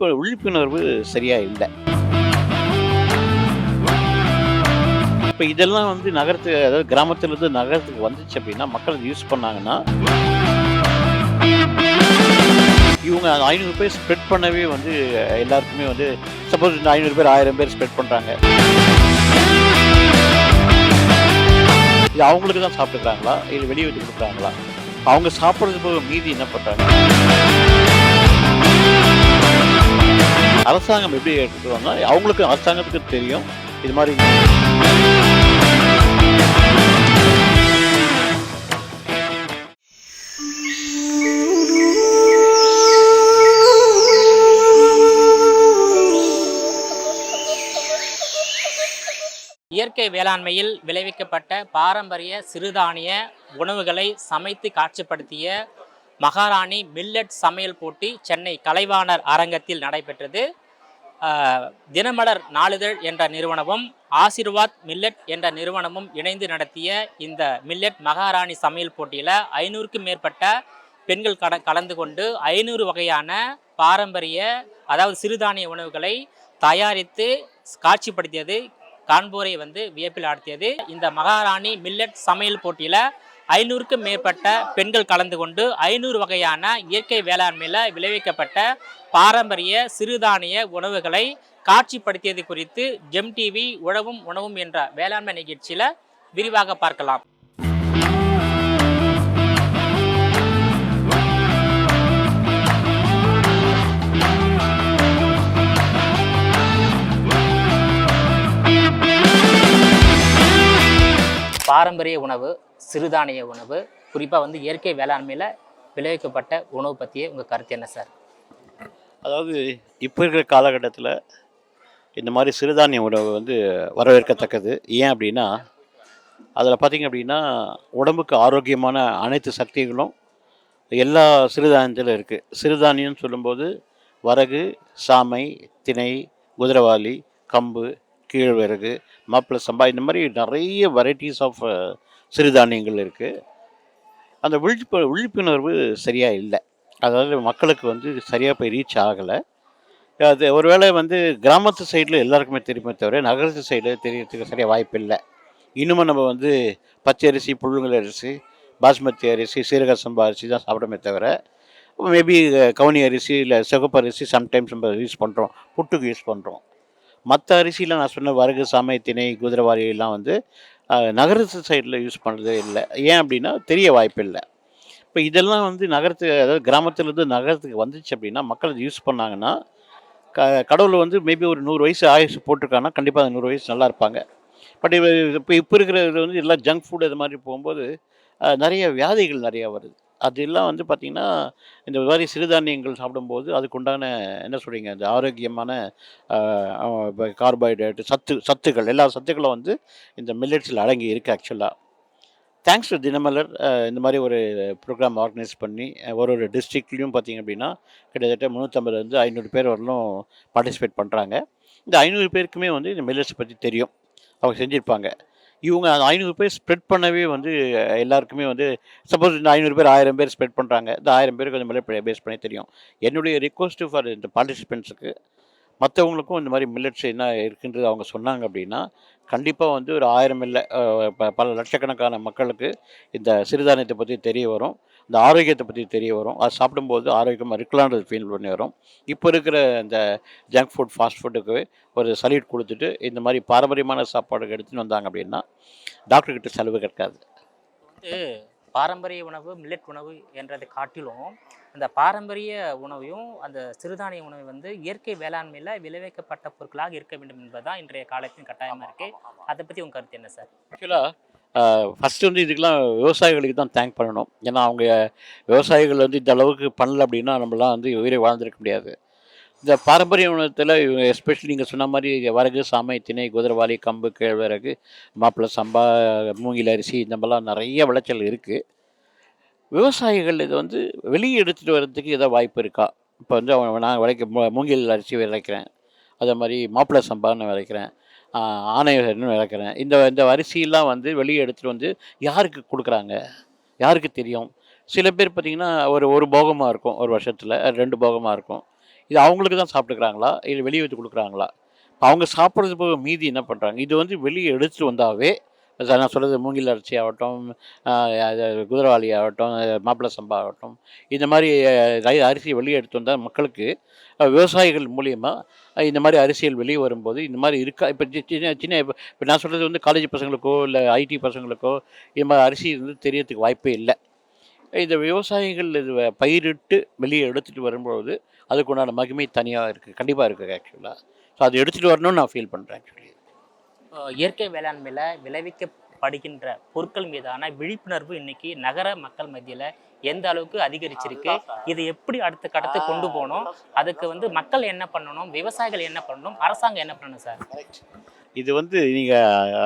இப்போ விழிப்புணர்வு சரியா இல்ல. இப்ப இதெல்லாம் வந்து அதாவது கிராமத்திலிருந்து நகரத்துக்கு வந்துச்சு அப்படின்னா, மக்கள் அத யூஸ் பண்ணாங்கன்னா, இவங்க 500 பேர் ஸ்ப்ரெட் பண்ணவே வந்து எல்லாருக்குமே வந்து சப்போஸ் இந்த 500 பேர் 1000 பேர் ஸ்ப்ரெட் பண்றாங்க. இது அவங்களுக்கு தான் சாப்பிட்டுக்கிறாங்களா? இல்ல வெளிய வச்சு குடுக்குறாங்களா? அவங்க சாப்பிடுறது போக மீதி என்ன பண்றாங்க? அரசாங்கம் எப்படி எடுத்துக்குவாங்கன்னா, அரசாங்கத்துக்கு தெரியும். இது மாரி இயற்கை வேளாண்மையில் விளைவிக்கப்பட்ட பாரம்பரிய சிறுதானிய உணவுகளை சமைத்து காட்சிப்படுத்திய மகாராணி மில்லட் சமையல் போட்டி சென்னை கலைவாணர் அரங்கத்தில் நடைபெற்றது. தினமலர் நாளிதழ் என்ற நிறுவனமும் ஆசிர்வாத் மில்லட் என்ற நிறுவனமும் இணைந்து நடத்திய இந்த மில்லட் மகாராணி சமையல் போட்டியில் 500க்கும் மேற்பட்ட பெண்கள் கலந்து கொண்டு 500 வகையான பாரம்பரிய அதாவது சிறுதானிய உணவுகளை தயாரித்து காட்சிப்படுத்தியது காண்போரை வந்து வியப்பில் ஆழ்த்தியது. இந்த மகாராணி மில்லட் சமையல் போட்டியில் 500க்கும் மேற்பட்ட பெண்கள் கலந்து கொண்டு 500 வகையான இயற்கை வேளாண்மையில் விளைவிக்கப்பட்ட பாரம்பரிய சிறுதானிய உணவுகளை காட்சிப்படுத்தியது குறித்து ஜெம் டிவி உழவும் உணவும் என்ற வேளாண்மை நிகழ்ச்சியில் விரிவாக பார்க்கலாம். பாரம்பரிய உணவு, சிறுதானிய உணவு, குறிப்பாக வந்து இயற்கை வேளாண்மையில் விளைவிக்கப்பட்ட உணவு பற்றிய உங்கள் கருத்து என்ன சார்? அதாவது இப்போ இருக்கிற காலகட்டத்தில இந்த மாரி சிறுதானிய உணவு வந்து வரவேற்கத்தக்கது. ஏன் அப்படின்னா, அதில பார்த்தீங்க அப்படின்னா, உடம்புக்கு ஆரோக்கியமான அனைத்து சக்திகளும் எல்லா சிறுதானியத்திலும் இருக்கு. சிறுதானியம்னு சொல்லும்போது வரகு, சாமை, திணை, குதிரவாளி, கம்பு, கேழ்வரகு, மாப்பிள சம்பா இந்த மாரி நெறைய வெரைட்டீஸ் ஆஃப் சிறுதானியங்கள் இருக்கு. அந்த விழிப்புணர்வு சரியா இல்ல. அதாவது மக்களுக்கு வந்து சரியா போய் ரீச் ஆகல. அது ஒரு வேளை வந்து கிராமத்து சைடுல எல்லாருக்குமே தெரியுமே தவிர, நகரத்து சைடுல தெரியறதுக்கு சரியா வாய்ப்பில்ல. இன்னமும் நம்ம வந்து பச்சை அரிசி, புழுங்கல் அரிசி, பாஸ்மதி அரிசி, சீரக சம்பா அரிசி தான் சாப்பிடுறோமே தவிர, மேபி கவுனி அரிசி, இல்ல சிகப்பு அரிசி சம்டைம்ஸ் நம்ம யூஸ் பண்றோம். புட்டுக்கு யூஸ் பண்றோம். மத்த அரிசிலாம் நான் சொன்ன வரகு, சாமை, திணை, குதிரைவாலி எல்லாம் வந்து நகரத்து சைடுல யூஸ் பண்றதே இல்ல. ஏன் அப்படின்னா, தெரிய வாய்ப்பில்ல. இப்ப இதெல்லாம் வந்து அதாவது கிராமத்திலிருந்து நகரத்துக்கு வந்துச்சு அப்படின்னா, மக்கள் அத யூஸ் பண்ணாங்கன்னா, க கடவுள் வந்து மேபி ஒரு 100 வயசு ஆயுசு போட்டிருக்கான்னா, கண்டிப்பா அந்த 100 வயசு நல்லா இருப்பாங்க. பட் இப்ப இருக்கிற இது வந்து எல்லாம் ஜங்க் ஃபுட் அது மாரி போம்போது, நெறைய வியாதிகள் நெறையா வருது. அதெல்லாம் வந்து பார்த்தீங்கன்னா, இந்த மாரி சிறுதானியங்கள் சாப்பிடும்போது அதுக்குண்டான என்ன சொல்றீங்க, அந்த ஆரோக்கியமான அ அ கார்போஹைட்ரேட் சத்துக்கள் எல்லா சத்துக்களும் வந்து இந்த மில்லட்ஸ்ல அடங்கி இருக்கு ஆக்சுவலா. தேங்க்ஸ் டு தினமலர் இந்த மாரி ஒரு ப்ரோகிராம் ஆர்கனைஸ் பண்ணி ஒரு டிஸ்ட்ரிக்ட்லயும் பார்த்தீங்க அப்படின்னா, கிட்டத்தட்ட 350 500 பேர் வரலும் பார்ட்டிசிபேட் பண்றாங்க. இந்த 500 பேருக்குமே வந்து இந்த மில்லட்ஸ் பத்தி தெரியும். அவங்க செஞ்சிருப்பாங்க. இவங்க அந்த 500 பேர் ஸ்ப்ரெட் பண்ணவே வந்து எல்லாருக்குமே வந்து சப்போஸ் இந்த 500 பேர் 1000 பேர் ஸ்ப்ரெட் பண்றாங்க. இந்த 1000 பேருக்கு அந்த மில்லட் பேஸ் பண்ணி தெரியும். என்னுடைய ரிக்வெஸ்ட் ஃபார் இந்த பார்ட்டிசிபென்ட்ஸ்க்கு மத்தவங்களுக்கும் இந்த மாரி மில்லட்ஸ் என்ன இருக்குன்றது அவங்க சொன்னாங்க அப்படின்னா, கண்டிப்பா வந்து ஒரு 1000 இல்ல பல லட்சக்கணக்கான மக்களுக்கு இந்த சிறுதானியத்த பத்தி தெரிய வரும். இந்த ஆரோக்கியத்த பத்தி தெரிய வரும். அது சாப்பிடும்போது ஆரோக்கியமா இருக்கலான்றது ஃபீல் பண்ணி வரும். இப்போ இருக்கிற இந்த ஜங்க் ஃபுட், ஃபாஸ்ட் ஃபுட்டுக்கு ஒரு சல்யூட் குடுத்துட்டு, இந்த மாரி பாரம்பரியமான சாப்பாடுக்கு எடுத்துன்னு வந்தாங்க அப்படின்னா, டாக்டர் கிட்ட செலவு இருக்காது. வந்து பாரம்பரிய உணவு, மில்லட் உணவு என்றதை காட்டிலும் அந்த பாரம்பரிய உணவையும் அந்த சிறுதானிய உணவை வந்து இயற்கை வேளாண்மையில் விளைவிக்கப்பட்ட பொருட்களாக இருக்க வேண்டும் என்பதுதான் இன்றைய காலத்தின் கட்டாயமாக இருக்குது. அதை பற்றி உங்கள் கருத்து என்ன சார்? ஆக்சுவலா ஃபர்ஸ்ட்டு வந்து இதுக்கெல்லாம் விவசாயிகளுக்கு தான் தேங்க் பண்ணணும். ஏன்னா, அவங்க விவசாயிகள் வந்து இந்த அளவுக்கு பண்ணல அப்படின்னா, நம்மலாம் வந்து உயிரை வாழ்ந்திருக்க முடியாது. இந்த பாரம்பரிய உணவகத்துல இவங்க எஸ்பெஷலி நீங்க சொன்ன மாரி வரகு, சாமை, திணை, குதிரைவாலி, கம்பு, கேழ்வரகு, மாப்பிள சம்பா, மூங்கில் அரிசி இந்த மாரிலாம் நெறைய விளைச்சல் இருக்கு. விவசாயிகள் இத வந்து வெளிய எடுத்துட்டு வரதுக்கு ஏதாவது வாய்ப்பு இருக்கா? இப்ப வந்து நான் மூங்கில் அரிசி விளைக்கிறேன். அதே மாரி மாப்பிள சம்பான்னு விளைக்கிறேன். ஆ ஆணையர்ன்னு விளைக்கிறேன். இந்த இந்த அரிசிலாம் வந்து வெளிய எடுத்துட்டு வந்து யாருக்கு குடுக்குறாங்க? யாருக்கு தெரியும்? சில பேர் பார்த்தீங்கன்னா, ஒரு 1 போகமா இருக்கும். ஒரு வருஷத்துல 2 போகமா இருக்கும். இது அவங்களுக்கு தான் சாப்பிட்டுக்கிறாங்களா? இல்ல வெளிய வச்சு குடுக்குறாங்களா? அவங்க சாப்பிடுறது போக மீதி என்ன பண்றாங்க? இது வந்து வெளிய எடுத்துட்டு வந்தாவே, நான் சொல்றது மூங்கில் அரிசி ஆகட்டும், அ அது குதிரவாளி ஆகட்டும், மாப்பிள சம்பா ஆகட்டும், இந்த மாரி அரிசி வெளிய எடுத்து வந்தா மக்களுக்கு விவசாயிகள் மூலியமா இந்த மாரி அரிசிகள் வெளிய வரும்போது, இந்த மாரி இருக்கா இப்ப சின்ன சின்ன இப்ப நான் சொல்றது வந்து காலேஜ் பசங்களுக்கோ, இல்ல ஐடி பசங்களுக்கோ, இது மாரி அரிசி வந்து தெரியறதுக்கு வாய்ப்பே இல்ல. இந்த விவசாயிகள் இது பயிரிட்டு வெளிய எடுத்துட்டு வரும்பொழுது, அதுக்கு உண்டான மகிமை தனியா இருக்கு. கண்டிப்பா இருக்கு ஆக்சுவலா. ஸோ அது எடுத்துட்டு வரணும்னு நான் ஃபீல் பண்றேன் ஆக்சுவலி. இயற்கை வேளாண்மையில விளைவிக்கப்படுகின்ற பொருட்கள் மீதான விழிப்புணர்வு இன்னைக்கு நகர மக்கள் மத்தியில எந்த அளவுக்கு அதிகரிச்சிருக்கு? இது எப்படி அடுத்த கட்டத்துக்கு கொண்டு போணும்? அதுக்கு வந்து மக்கள் என்ன பண்ணணும்? விவசாயிகள் என்ன பண்ணணும்? அரசாங்கம் என்ன பண்ணணும் சார்? இது வந்து நீங்க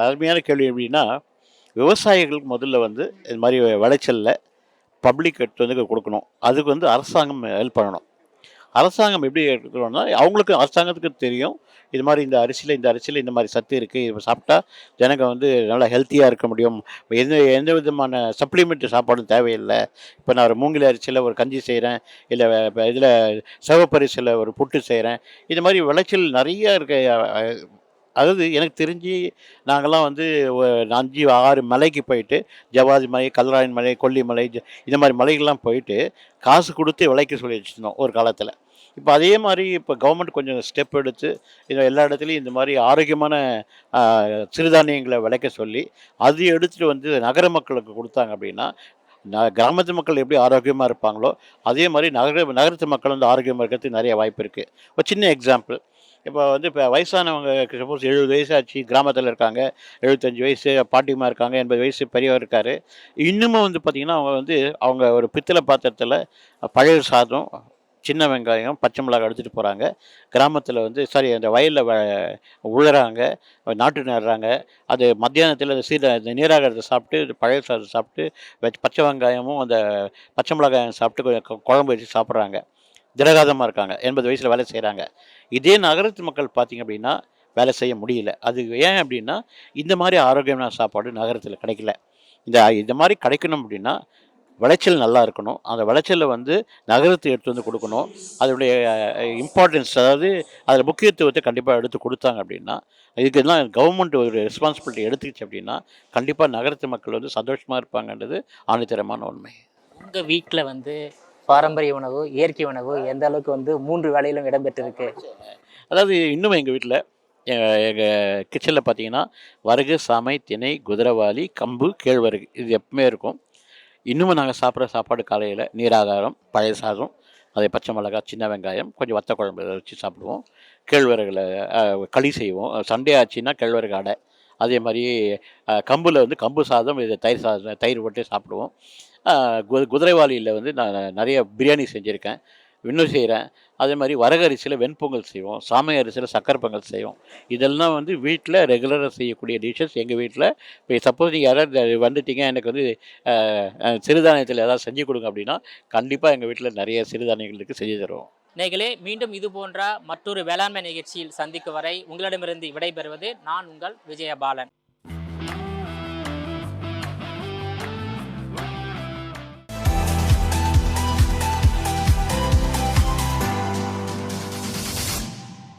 அருமையான கேள்வி எப்படின்னா, விவசாயிகளுக்கு முதல்ல வந்து இது மாரி விளைச்சல்ல பப்ளிக் எடுத்து வந்து குடுக்கணும். அதுக்கு வந்து அரசாங்கம் ஹெல்ப் பண்ணணும். அரசாங்கம் எப்படி எடுக்கணும்னா, அவங்களுக்கு அரசாங்கத்துக்கு தெரியும். இது மாரி இந்த அரிசியில இந்த மாரி சத்து இருக்கு. இத சாப்பிட்டா ஜனங்க வந்து நல்லா ஹெல்த்தியா இருக்க முடியும். எந்த எந்த விதமான சப்ளிமெண்ட் சாப்பாடும் தேவையில்ல. இப்ப நான் ஒரு மூங்கில் அரிசியில ஒரு கஞ்சி செய்றேன். இல்ல இப்ப இதில சிவப்பு அரிசியில ஒரு புட்டு செய்றேன். இது மாரி விளைச்சல் நெறைய இருக்கு. அதாவது எனக்கு தெரிஞ்சு நாங்கலாம் வந்து 5, 6 மலைக்கு போயிட்டு, ஜவ்வாது மலை, கல்ராயன் மலை, கொல்லிமலை, இந்த மாரி மலைகள்லாம் போயிட்டு, காசு குடுத்து விளைக்க சொல்லி வச்சிருந்தோம் ஒரு காலத்தில. இப்ப அதே மாரி இப்ப கவர்மெண்ட் கொஞ்சம் ஸ்டெப் எடுத்து, எல்லா இடத்துலயும் இந்த மாரி ஆரோக்கியமான அ சிறுதானியங்கள விளைக்க சொல்லி, அது எடுத்துட்டு வந்து நகர மக்களுக்கு குடுத்தாங்க அப்படின்னா, கிராமத்து மக்கள் எப்படி ஆரோக்கியமா இருப்பாங்களோ, அதே மாரி நகரத்து மக்கள் வந்து ஆரோக்கியமா இருக்கிறதுக்கு நெறைய வாய்ப்பு இருக்கு. ஒரு சின்ன எக்ஸாம்பிள். இப்ப வயசானவங்க சப்போஸ் 70 வயசு ஆச்சு, கிராமத்தில இருக்காங்க. 75 வயசு பாட்டியம்மா இருக்காங்க, 80 வயசு பெரியவர் இருக்காரு. இன்னமும் வந்து பார்த்தீங்கன்னா, அவங்க ஒரு பித்தள பாத்திரத்தில பழைய சாதம், சின்ன வெங்காயம், பச்சை மிளகாய் எடுத்துட்டு போறாங்க. கிராமத்தில வந்து சாரி அந்த வயல்ல உழுறாங்க, நாட்டு நடுறாங்க. அது மத்தியானத்தில இந்த நீராகாரத்த சாப்பிட்டு, பழைய சாதம் சாப்பிட்டு, பச்சை வெங்காயமும், அந்த பச்சை மிளகாயும் சாப்பிட்டு கொஞ்சம் குழம்பு வச்சு சாப்பிடுறாங்க. திடகாத்தமா இருக்காங்க. 80 வயசுல வேலை செய்றாங்க. இதே நகரத்து மக்கள் பார்த்தீங்க அப்படின்னா, வேலை செய்ய முடியல. அது ஏன் அப்படின்னா, இந்த மாரி ஆரோக்கியமான சாப்பாடு நகரத்தில கிடைக்கல. இந்த மாரி கிடைக்கணும் அப்படின்னா, விளைச்சல் நல்லா இருக்கணும். அந்த விளைச்சல வந்து நகரத்துக்கு எடுத்துட்டு வந்து குடுக்கணும். அதனுடைய இம்பார்ட்டன்ஸ் அதாவது அதில முக்கியத்துவத்த கண்டிப்பா எடுத்து குடுத்தாங்க அப்படின்னா, இதுக்கெல்லாம் கவர்மெண்ட் ஒரு ரெஸ்பான்சிபிலிட்டி எடுத்துக்கிச்சு அப்படின்னா, கண்டிப்பா நகரத்து மக்கள் வந்து சந்தோஷமா இருப்பாங்கன்றது ஆணித்தரமான உண்மை. உங்க வீட்ல வந்து பாரம்பரிய உணவு, இயற்கை உணவு எந்த அளவுக்கு வந்து 3 வேளையிலும் இடம்பெற்றிருக்கு? அதாவது இன்னும் எங்க வீட்ல எ எங்க கிச்சன்ல பார்த்தீங்கன்னா, வரகு, சாமை, திணை, குதிரவாளி, கம்பு, கேழ்வரகு இது எப்பவுமே இருக்கும். இன்னமும் நாங்க சாப்பிடுற சாப்பாடு காலையில நீராகாரம், பழைய சாதம், அதே பச்சை மிளகாய், சின்ன வெங்காயம், கொஞ்சம் வத்த குழம்பு இத வச்சு சாப்பிடுவோம். கேழ்வரகுல களி செய்வோம். சண்டே ஆச்சுன்னா கேழ்வரகு அடை. அதே மாரி கம்புல வந்து கம்பு சாதம், இது தயிர் சாதம் தயிர் போட்டு சாப்பிடுவோம். அ குதிரைவாலியில வந்து நான் நெறைய பிரியாணி செஞ்சிருக்கேன். இன்னும் செய்றேன். அதே மாரி வரகு அரிசியில வெண்பொங்கல் செய்வோம். சாமை அரிசியில சர்க்கரை பொங்கல் செய்வோம். இதெல்லாம் வந்து வீட்ல ரெகுலரா செய்யக்கூடிய டிஷ்ஷஸ் எங்க வீட்ல. இப்ப சப்போஸ் நீங்க யாராவது வந்துட்டீங்க, எனக்கு வந்து அ சிறுதானியத்தில ஏதாவது செஞ்சு குடுங்க அப்படின்னா, கண்டிப்பா எங்க வீட்ல நெறைய சிறுதானியங்கள் இருக்கு. செஞ்சு தருவோம். நேயர்களே, மீண்டும் இது போன்ற மற்றொரு வேளாண்மை நிகழ்ச்சியில் சந்திக்கும் வரை உங்களிடமிருந்து விடைபெறுவது நான் உங்கள் விஜயபாலன்.